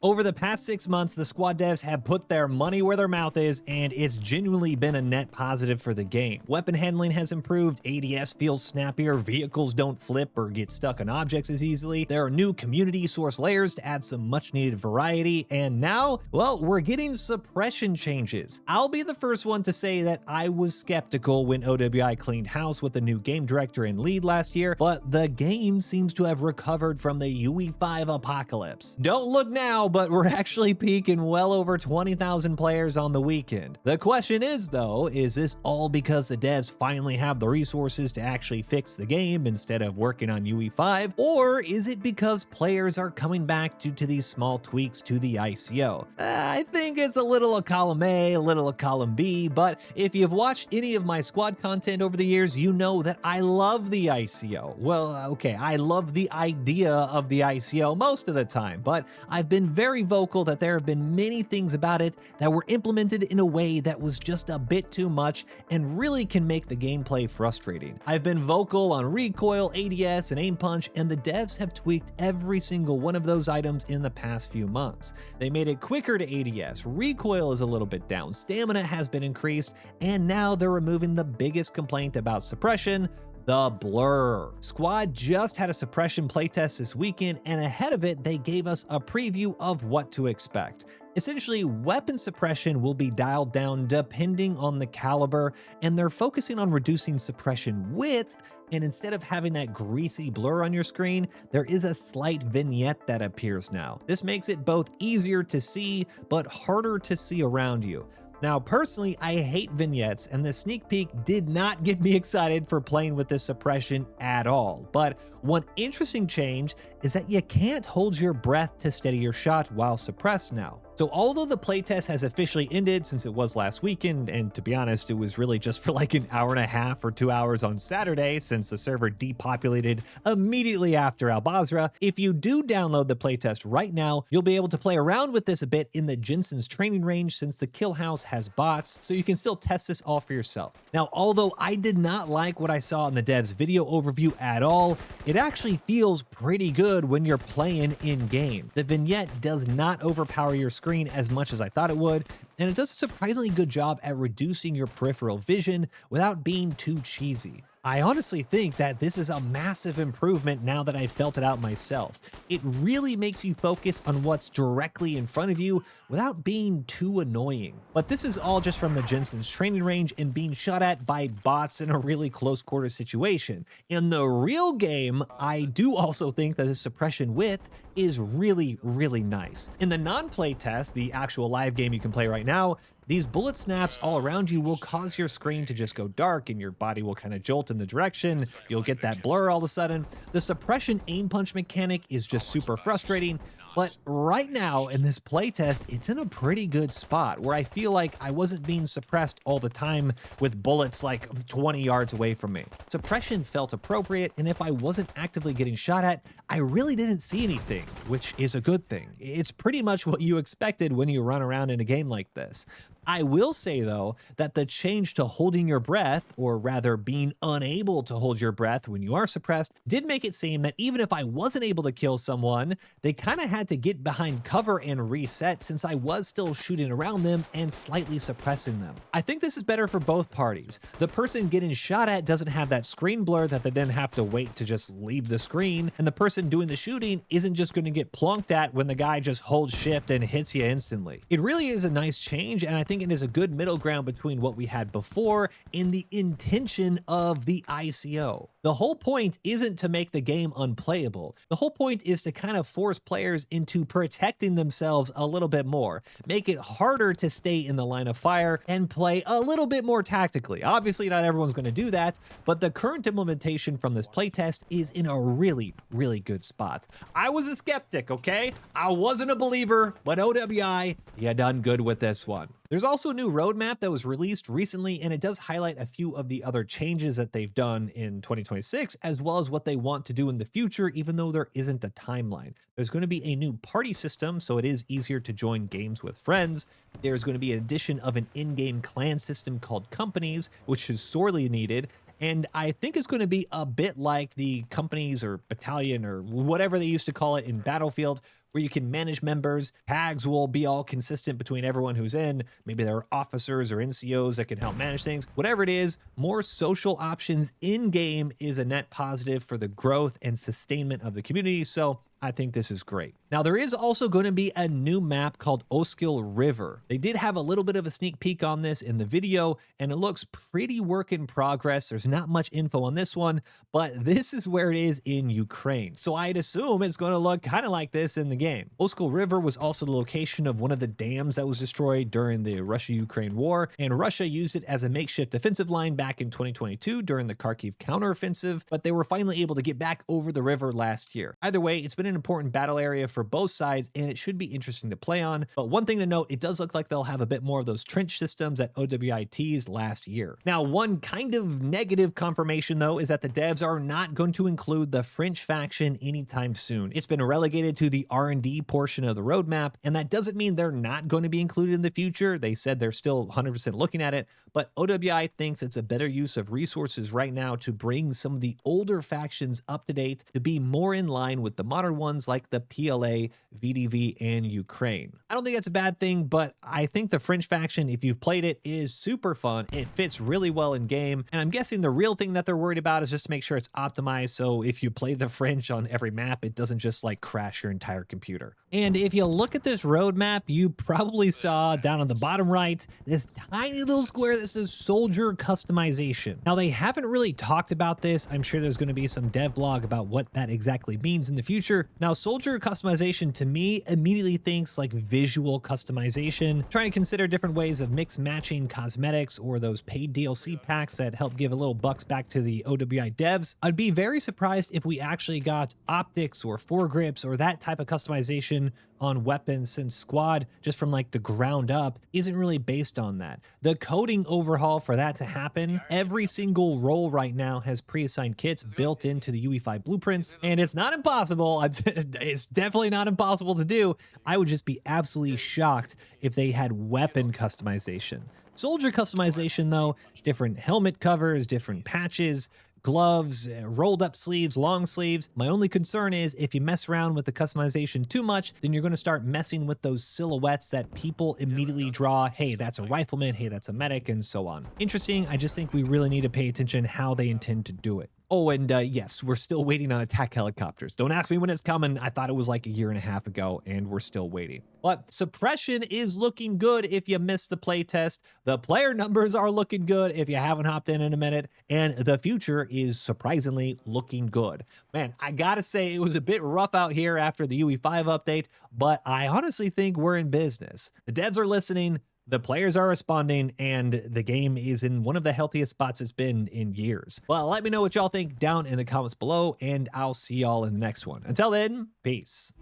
Over the past 6 months, the squad devs have put their money where their mouth is, and it's genuinely been a net positive for the game. Weapon handling has improved, ADS feels snappier, vehicles don't flip or get stuck on objects as easily, there are new community source layers to add some much needed variety, and now, well, we're getting suppression changes. I'll be the first one to say that I was skeptical when OWI cleaned house with the new game director and lead last year, but the game seems to have recovered from the UE5 apocalypse. Don't look now, but we're actually peaking well over 20,000 players on the weekend. The question is though, is this all because the devs finally have the resources to actually fix the game instead of working on UE5? Or is it because players are coming back due to these small tweaks to the ICO? I think it's a little of column A, a little of column B, but if you've watched any of my squad content over the years, you know that I love the ICO. Well, okay, I love the idea of the ICO most of the time, but I've been very vocal that there have been many things about it that were implemented in a way that was just a bit too much and really can make the gameplay frustrating. I've been vocal on recoil, ADS, and aim punch, and the devs have tweaked every single one of those items in the past few months. They made it quicker to ADS, recoil is a little bit down, stamina has been increased, and now they're removing the biggest complaint about suppression, the blur. Squad just had a suppression playtest this weekend, and ahead of it, they gave us a preview of what to expect. Essentially, weapon suppression will be dialed down depending on the caliber, and they're focusing on reducing suppression width, and instead of having that greasy blur on your screen, there is a slight vignette that appears now. This makes it both easier to see, but harder to see around you. Now, personally, I hate vignettes, and the sneak peek did not get me excited for playing with this suppression at all. But one interesting change is that you can't hold your breath to steady your shot while suppressed now. So although the playtest has officially ended since it was last weekend, and to be honest, it was really just for like an hour and a half or 2 hours on Saturday since the server depopulated immediately after Al Basra, if you do download the playtest right now, you'll be able to play around with this a bit in the Jensen's training range since the kill house has bots, so you can still test this all for yourself. Now, although I did not like what I saw in the dev's video overview at all, it actually feels pretty good when you're playing in-game. The vignette does not overpower your screen as much as I thought it would, and it does a surprisingly good job at reducing your peripheral vision without being too cheesy. I honestly think that this is a massive improvement now that I've felt it out myself. It really makes you focus on what's directly in front of you without being too annoying. But this is all just from the Jensen's training range and being shot at by bots in a really close quarter situation. In the real game, I do also think that the suppression width is really, really nice. In the non-play test, the actual live game you can play right now, these bullet snaps all around you will cause your screen to just go dark and your body will kind of jolt in the direction. You'll get that blur all of a sudden. The suppression aim punch mechanic is just super frustrating, but right now in this playtest, it's in a pretty good spot where I feel like I wasn't being suppressed all the time with bullets like 20 yards away from me. Suppression felt appropriate, and if I wasn't actively getting shot at, I really didn't see anything, which is a good thing. It's pretty much what you expected when you run around in a game like this. I will say though that the change to holding your breath, or rather being unable to hold your breath when you are suppressed, did make it seem that even if I wasn't able to kill someone, they kind of had to get behind cover and reset since I was still shooting around them and slightly suppressing them. I think this is better for both parties. The person getting shot at doesn't have that screen blur that they then have to wait to just leave the screen, and the person doing the shooting isn't just going to get plunked at when the guy just holds shift and hits you instantly. It really is a nice change, and I think it is a good middle ground between what we had before and the intention of the ICO. The whole point isn't to make the game unplayable. The whole point is to kind of force players into protecting themselves a little bit more, make it harder to stay in the line of fire and play a little bit more tactically. Obviously, not everyone's going to do that, but the current implementation from this playtest is in a really, really good spot. I was a skeptic, okay? I wasn't a believer, but OWI, you done good with this one. There's also a new roadmap that was released recently, and it does highlight a few of the other changes that they've done in 2026, as well as what they want to do in the future, even though there isn't a timeline. There's going to be a new party system, so it is easier to join games with friends. There's going to be an addition of an in-game clan system called Companies, which is sorely needed. And I think it's going to be a bit like the companies or battalion or whatever they used to call it in Battlefield, where you can manage members. Tags will be all consistent between everyone who's in. Maybe there are officers or NCOs that can help manage things. Whatever it is, more social options in-game is a net positive for the growth and sustainment of the community. So I think this is great. Now, there is also going to be a new map called Oskil River. They did have a little bit of a sneak peek on this in the video, and it looks pretty work in progress. There's not much info on this one, but this is where it is in Ukraine. So I'd assume it's going to look kind of like this in the game. Oskil River was also the location of one of the dams that was destroyed during the Russia-Ukraine war, and Russia used it as a makeshift defensive line back in 2022 during the Kharkiv counteroffensive, but they were finally able to get back over the river last year. Either way, it's been an important battle area for both sides, and it should be interesting to play on. But one thing to note, it does look like they'll have a bit more of those trench systems that OWI teased last year. Now, one kind of negative confirmation, though, is that the devs are not going to include the French faction anytime soon. It's been relegated to the R&D portion of the roadmap, and that doesn't mean they're not going to be included in the future. They said they're still 100% looking at it, but OWI thinks it's a better use of resources right now to bring some of the older factions up to date to be more in line with the modern ones like the PLA, VDV, and Ukraine. I don't think that's a bad thing, but I think the French faction, if you've played it, is super fun. It fits really well in game, and I'm guessing the real thing that they're worried about is just to make sure it's optimized, so if you play the French on every map, it doesn't just like crash your entire computer. And if you look at this roadmap, you probably saw down on the bottom right, this tiny little square that says soldier customization. Now, they haven't really talked about this. I'm sure there's going to be some dev blog about what that exactly means in the future. Now, soldier customization to me immediately thinks like visual customization, trying to consider different ways of mix matching cosmetics or those paid DLC packs that help give a little bucks back to the OWI devs. I'd be very surprised if we actually got optics or foregrips or that type of customization on weapons, since Squad, just from like the ground up, isn't really based on that. The coding overhaul for that to happen, every single role right now has pre-assigned kits built into the UE5 blueprints, and it's not impossible. It's definitely not impossible to do. I would just be absolutely shocked if they had weapon customization. Soldier customization, though, different helmet covers, different patches, gloves, rolled up sleeves, long sleeves. My only concern is if you mess around with the customization too much, then you're going to start messing with those silhouettes that people immediately draw. Hey, that's a rifleman. Hey, that's a medic, and so on. Interesting. I just think we really need to pay attention how they intend to do it. Oh, and yes, we're still waiting on attack helicopters. Don't ask me when it's coming. I thought it was like a year and a half ago, and we're still waiting. But suppression is looking good if you missed the playtest. The player numbers are looking good if you haven't hopped in a minute, and the future is surprisingly looking good. Man, I gotta say, it was a bit rough out here after the UE5 update, but I honestly think we're in business. The devs are listening, the players are responding, and the game is in one of the healthiest spots it's been in years. Well, let me know what y'all think down in the comments below, and I'll see y'all in the next one. Until then, peace.